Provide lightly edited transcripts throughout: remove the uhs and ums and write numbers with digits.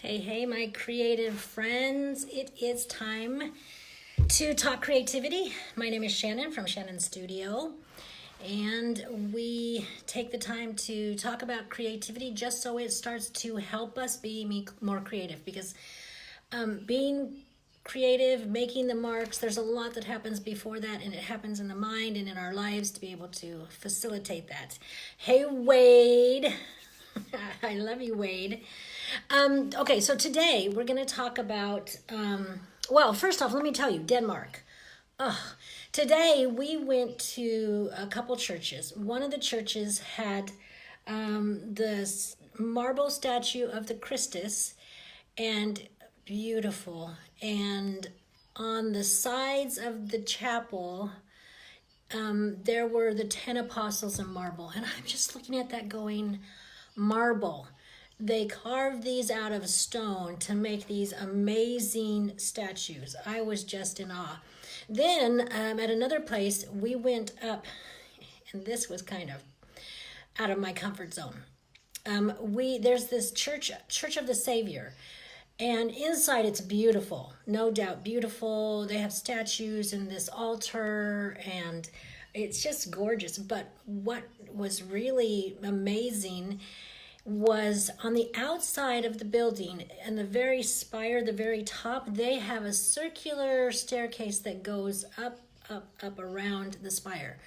Hey, my creative friends. It is time to talk creativity. My name is Shannon from Shannon Studio, and we take the time to talk about creativity just so it starts to help us be more creative because being creative, making the marks, there's a lot that happens before that, and it happens in the mind and in our lives to be able to facilitate that. Hey, Wade. I love you, Wade. Okay, so today we're going to talk about, well, first off, let me tell you, Denmark. Today we went to a couple churches. One of the churches had the marble statue of the Christus, and beautiful. And on the sides of the chapel, there were the 10 apostles in marble. And I'm just looking at that going, marble. They carved these out of stone to make these amazing statues. I was just in awe. Then at another place, we went up, and this was kind of out of my comfort zone. There's this Church of the Savior, and inside it's beautiful, no doubt beautiful. They have statues and this altar, and it's just gorgeous. But what was really amazing was on the outside of the building and the very spire, the very top, they have a circular staircase that goes up around the spire.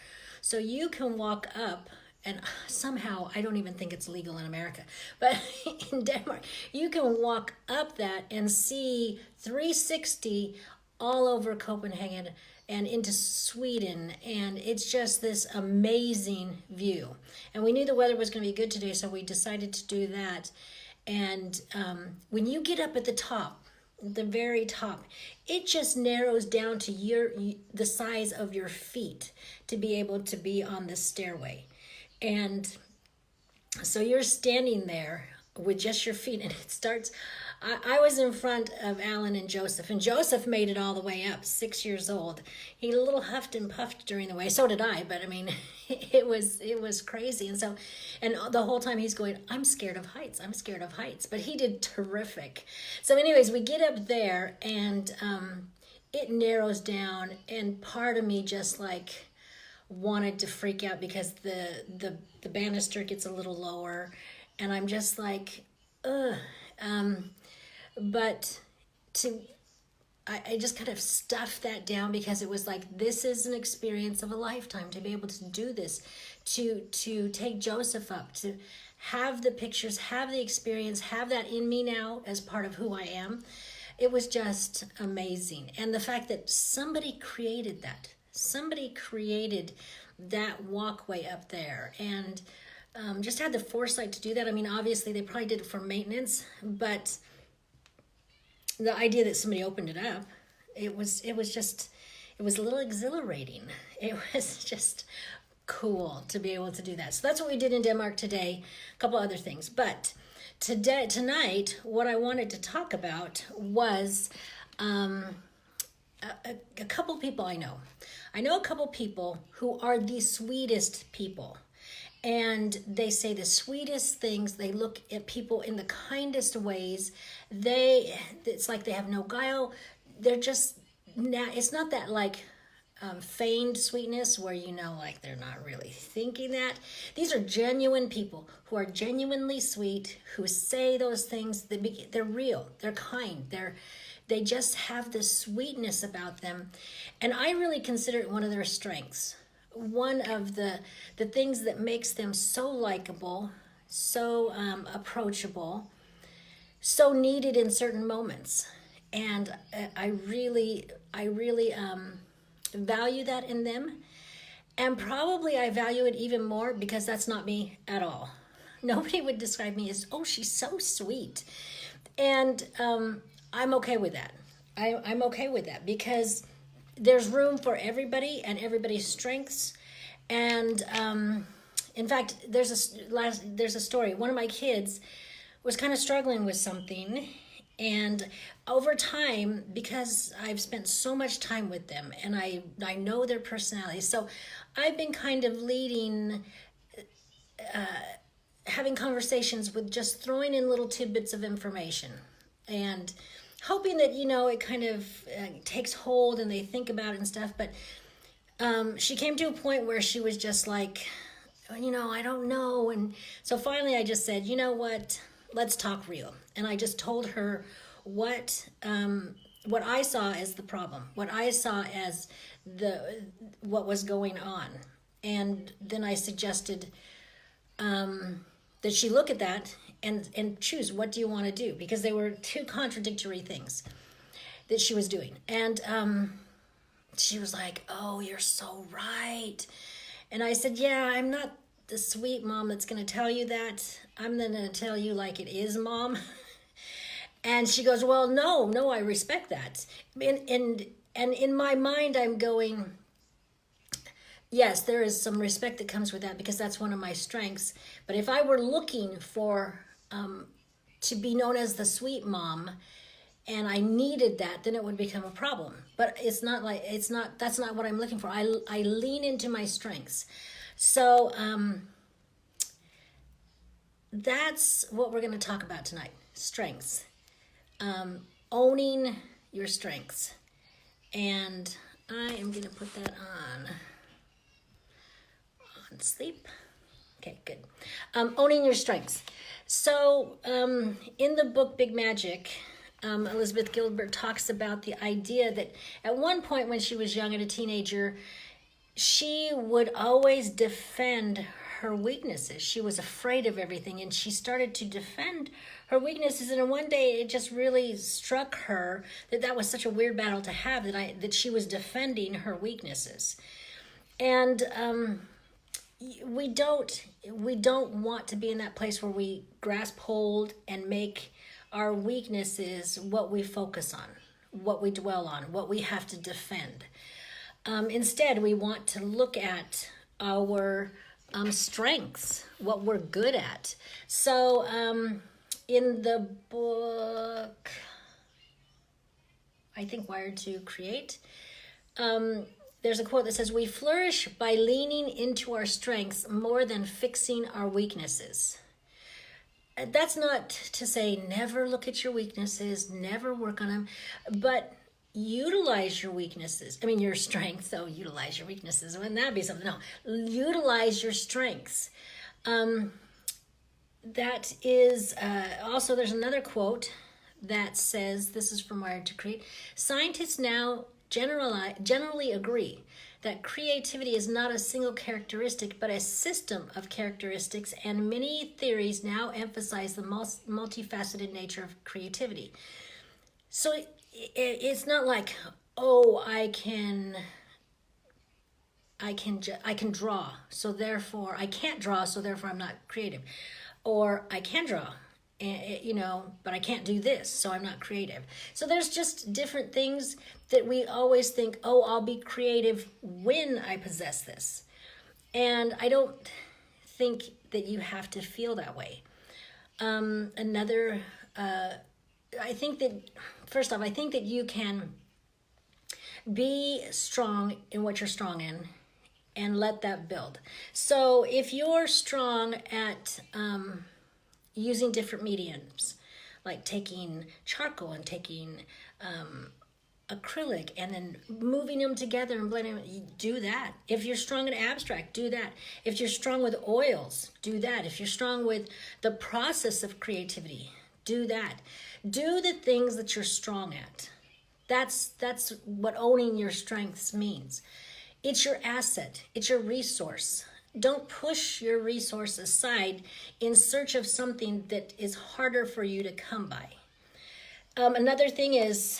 So you can walk up, and somehow, I don't even think it's legal in America, but in Denmark, you can walk up that and see 360 all over Copenhagen and into Sweden, and it's just this amazing view. And we knew the weather was going to be good today, so we decided to do that. And when you get up at the top, the very top, it just narrows down to the size of your feet to be able to be on this stairway. And so you're standing there with just your feet, and it starts. I was in front of Alan and Joseph made it all the way up, 6 years old. He a little huffed and puffed during the way. So did I, but I mean, it was crazy. And the whole time he's going, I'm scared of heights. But he did terrific. So anyways, we get up there, and it narrows down, and part of me just like wanted to freak out because the banister gets a little lower, and I'm just like, ugh. But I just kind of stuffed that down because it was like, this is an experience of a lifetime to be able to do this, to take Joseph up, to have the pictures, have the experience, have that in me now as part of who I am. It was just amazing. And the fact that somebody created that walkway up there, and just had the foresight to do that. I mean, obviously they probably did it for maintenance, but the idea that somebody opened it up, it was a little exhilarating. It was just cool to be able to do that. So that's what we did in Denmark today. A couple other things, but tonight, what I wanted to talk about was a couple people I know. I know a couple people who are the sweetest people. And they say the sweetest things. They look at people in the kindest ways. It's like they have no guile. They're just, it's not that like feigned sweetness where like they're not really thinking that. These are genuine people who are genuinely sweet, who say those things. They're real. They're kind. They just have this sweetness about them. And I really consider it one of their strengths. One of the things that makes them so likable, so approachable, so needed in certain moments. And I really value that in them. And probably I value it even more because that's not me at all. Nobody would describe me as, oh, she's so sweet. And I'm okay with that. I'm okay with that because there's room for everybody and everybody's strengths. And in fact, there's a story. One of my kids was kind of struggling with something, and over time, because I've spent so much time with them and I know their personalities, so I've been kind of leading, having conversations with just throwing in little tidbits of information. and hoping that, it kind of takes hold and they think about it and stuff. But she came to a point where she was just like, I don't know. And so finally I just said, you know what, let's talk real. And I just told her what I saw as the problem, what I saw as what was going on. And then I suggested that she look at that and choose, what do you want to do? Because they were two contradictory things that she was doing. And she was like, oh, you're so right. And I said, yeah, I'm not the sweet mom that's going to tell you that. I'm going to tell you like it is, Mom. And she goes, well, no, I respect that. And in my mind, I'm going, yes, there is some respect that comes with that because that's one of my strengths. But if I were looking for to be known as the sweet mom, and I needed that, then it would become a problem. But that's not what I'm looking for. I lean into my strengths. So that's what we're going to talk about tonight. Strengths. Owning your strengths. And I am going to put that on sleep. Okay, good. Owning your strengths. So in the book Big Magic, Elizabeth Gilbert talks about the idea that at one point when she was young and a teenager, she would always defend her weaknesses. She was afraid of everything, and she started to defend her weaknesses. And one day it just really struck her that was such a weird battle to have, that she was defending her weaknesses. And we don't want to be in that place where we grasp hold and make our weaknesses what we focus on, what we dwell on, what we have to defend. Instead, we want to look at our strengths, what we're good at. So in the book, I think Wired to Create, there's a quote that says, we flourish by leaning into our strengths more than fixing our weaknesses. That's not to say never look at your weaknesses, never work on them, but utilize your weaknesses. I mean, your strengths. So utilize your weaknesses. Wouldn't that be something? No, utilize your strengths. That is also, there's another quote that says, this is from Wired to Create, scientists now generally agree that creativity is not a single characteristic, but a system of characteristics, and many theories now emphasize the multifaceted nature of creativity. So it's not like, oh, I can draw, so therefore I can't draw, so therefore I'm not creative, or I can draw, but I can't do this, so I'm not creative. So there's just different things that we always think, oh, I'll be creative when I possess this. And I don't think that you have to feel that way. I think that you can be strong in what you're strong in and let that build. So if you're strong at using different mediums, like taking charcoal and taking acrylic and then moving them together and blending them, do that. If you're strong in abstract, do that. If you're strong with oils, do that. If you're strong with the process of creativity, do that. Do the things that you're strong at. That's what owning your strengths means. It's your asset. It's your resource. Don't push your resource aside in search of something that is harder for you to come by. Another thing is,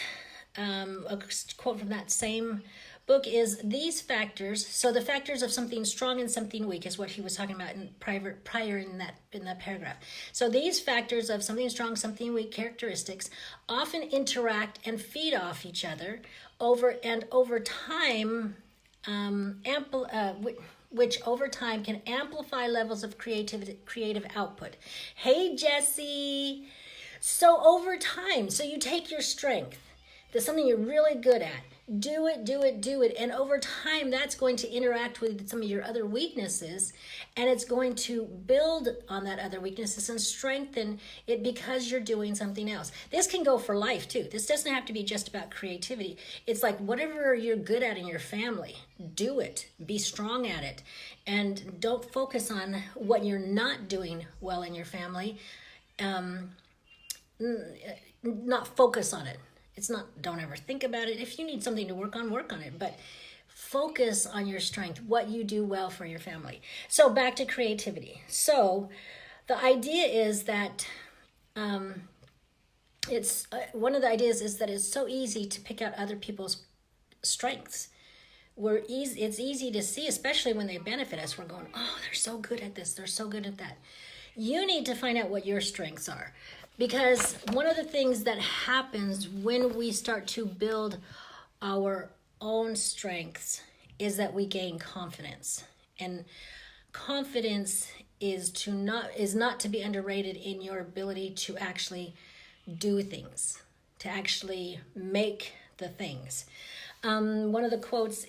a quote from that same book is, these factors, so the factors of something strong and something weak is what he was talking about prior in that paragraph. So these factors of something strong, something weak characteristics often interact and feed off each other over time, which over time can amplify levels of creative output. Hey, Jessie. So over time, so you take your strength, that's something you're really good at, Do it, do it, do it. And over time, that's going to interact with some of your other weaknesses, and it's going to build on that other weaknesses and strengthen it because you're doing something else. This can go for life too. This doesn't have to be just about creativity. It's like whatever you're good at in your family, do it. Be strong at it. And don't focus on what you're not doing well in your family. Not focus on it. It's not, don't ever think about it. If you need something to work on it. But focus on your strength, what you do well for your family. So back to creativity. So the idea is that it's one of the ideas is that it's so easy to pick out other people's strengths. It's easy to see, especially when they benefit us. We're going, oh, they're so good at this. They're so good at that. You need to find out what your strengths are. Because one of the things that happens when we start to build our own strengths is that we gain confidence. And confidence is not to be underrated in your ability to actually do things, to actually make the things. One of the quotes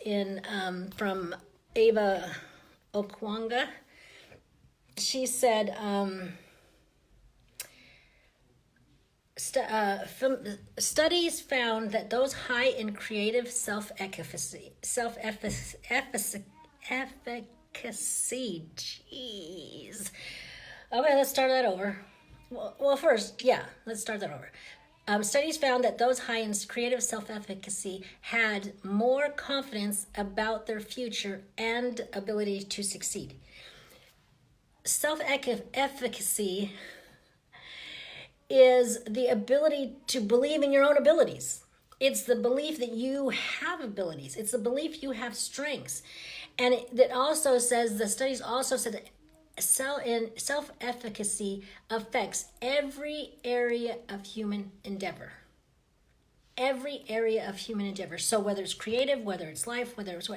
from Ava Okwanga, she said, studies found that those high in creative self-efficacy, jeez. Okay, let's start that over. Let's start that over. Studies found that those high in creative self-efficacy had more confidence about their future and ability to succeed. Self-efficacy is the ability to believe in your own abilities. It's the belief that you have abilities. It's the belief you have strengths. And that also says, the studies also said that self-efficacy affects every area of human endeavor. Every area of human endeavor. So whether it's creative, whether it's life, whether it's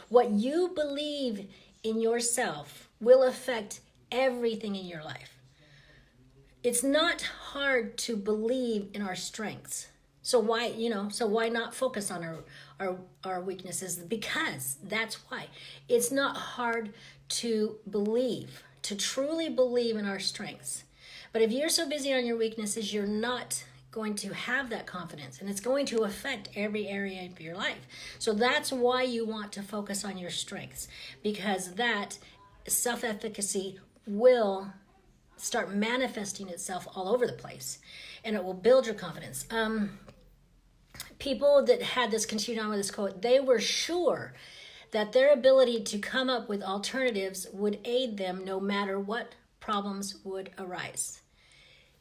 what you believe in yourself will affect everything in your life. It's not hard to believe in our strengths. So why not focus on our weaknesses? Because that's why. It's not hard to believe, to truly believe in our strengths. But if you're so busy on your weaknesses, you're not going to have that confidence, and it's going to affect every area of your life. So that's why you want to focus on your strengths, because that self-efficacy will start manifesting itself all over the place, and it will build your confidence. People that had this, continued on with this quote, they were sure that their ability to come up with alternatives would aid them no matter what problems would arise.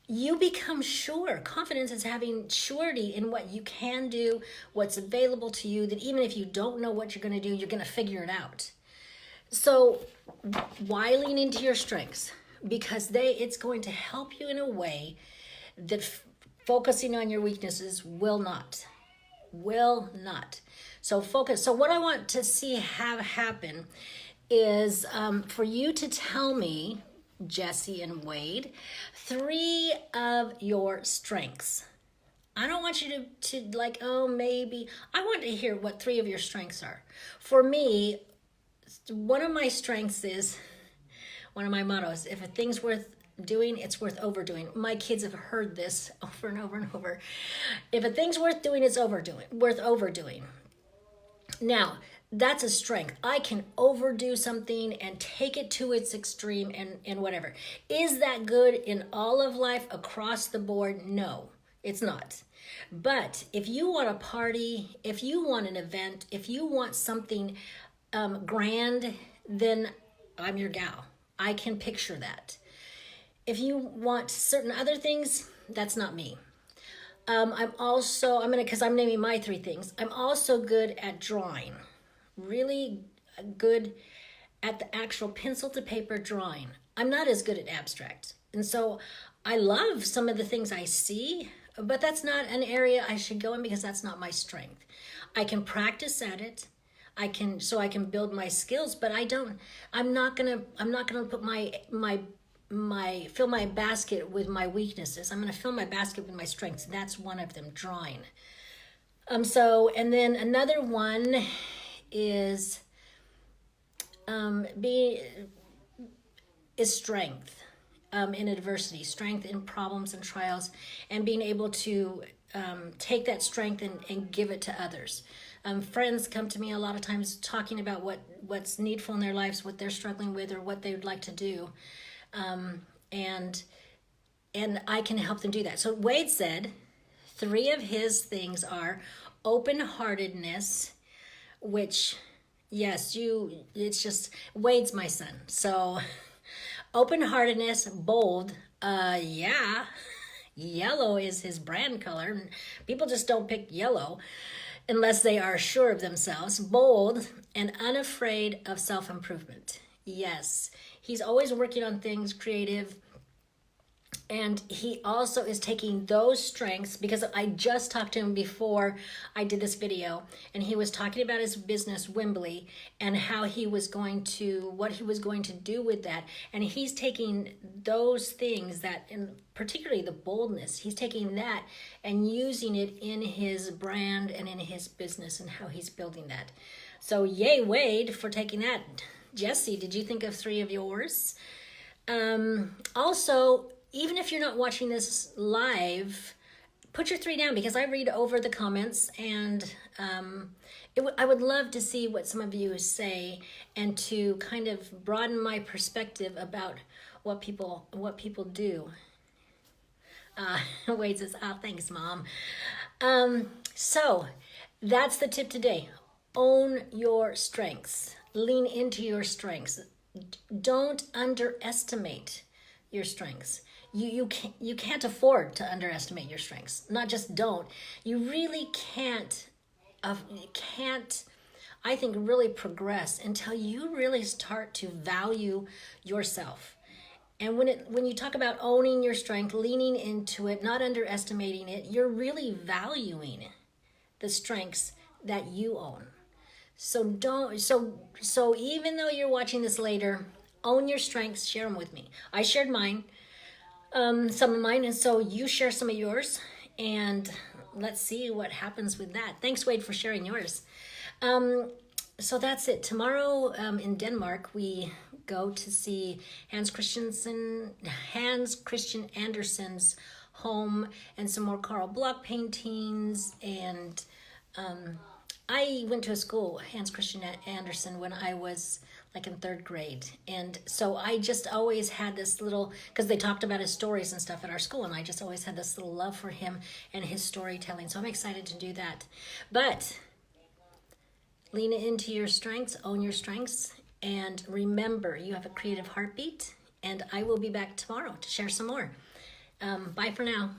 You become sure. Confidence is having surety in what you can do, what's available to you, that even if you don't know what you're going to do, you're going to figure it out. So why lean into your strengths? Because it's going to help you in a way that focusing on your weaknesses will not. So focus. So what I want to see have happen is for you to tell me, Jesse and Wade, 3 of your strengths. I don't want you to like, oh, maybe. I want to hear what 3 of your strengths are. For me, one of my strengths is, one of my mottos, if a thing's worth doing, it's worth overdoing. My kids have heard this over and over and over. If a thing's worth doing, it's worth overdoing. Now, that's a strength. I can overdo something and take it to its extreme and whatever. Is that good in all of life across the board? No, it's not. But if you want a party, if you want an event, if you want something grand, then I'm your gal. I can picture that. If you want certain other things, that's not me. Because I'm naming my 3 things. I'm also good at drawing. Really good at the actual pencil to paper drawing. I'm not as good at abstract. And so I love some of the things I see, but that's not an area I should go in because that's not my strength. I can practice at it. I can build my skills, but I'm not gonna put fill my basket with my weaknesses. I'm gonna fill my basket with my strengths. That's one of them, drawing. And then another one is strength in adversity, strength in problems and trials, and being able to take that strength and give it to others. Friends come to me a lot of times talking about what's needful in their lives, what they're struggling with, or what they would like to do, and I can help them do that. So Wade said 3 of his things are open-heartedness, which, yes, it's just, Wade's my son. So open-heartedness, bold, yeah, yellow is his brand color. People just don't pick yellow unless they are sure of themselves. Bold and unafraid of self-improvement. Yes, he's always working on things creative. And he also is taking those strengths, because I just talked to him before I did this video, and he was talking about his business, Wimbley, and how what he was going to do with that. And he's taking those things and particularly the boldness, he's taking that and using it in his brand and in his business and how he's building that. So yay, Wade, for taking that. Jesse, did you think of 3 of yours? Also, even if you're not watching this live, put your 3 down, because I read over the comments, and I would love to see what some of you say, and to kind of broaden my perspective about what people do. Wade says, thanks, Mom. So that's the tip today. Own your strengths. Lean into your strengths. Don't underestimate your strengths. You can't afford to underestimate your strengths. Not just don't. You really can't, I think, really progress until you really start to value yourself. And when you talk about owning your strength, leaning into it, not underestimating it, you're really valuing the strengths that you own. So even though you're watching this later, own your strengths, share them with me. I shared mine, some of mine, and so you share some of yours, and let's see what happens with that. Thanks, Wade, for sharing yours. So that's it. Tomorrow in Denmark, we go to see Hans Christian Andersen's home, and some more Carl Bloch paintings. And I went to a school, Hans Christian Andersen, when I was like in 3rd grade. And so I just always had this little, because they talked about his stories and stuff at our school, and I just always had this little love for him and his storytelling. So I'm excited to do that. But lean into your strengths, own your strengths, and remember, you have a creative heartbeat, and I will be back tomorrow to share some more. Bye for now.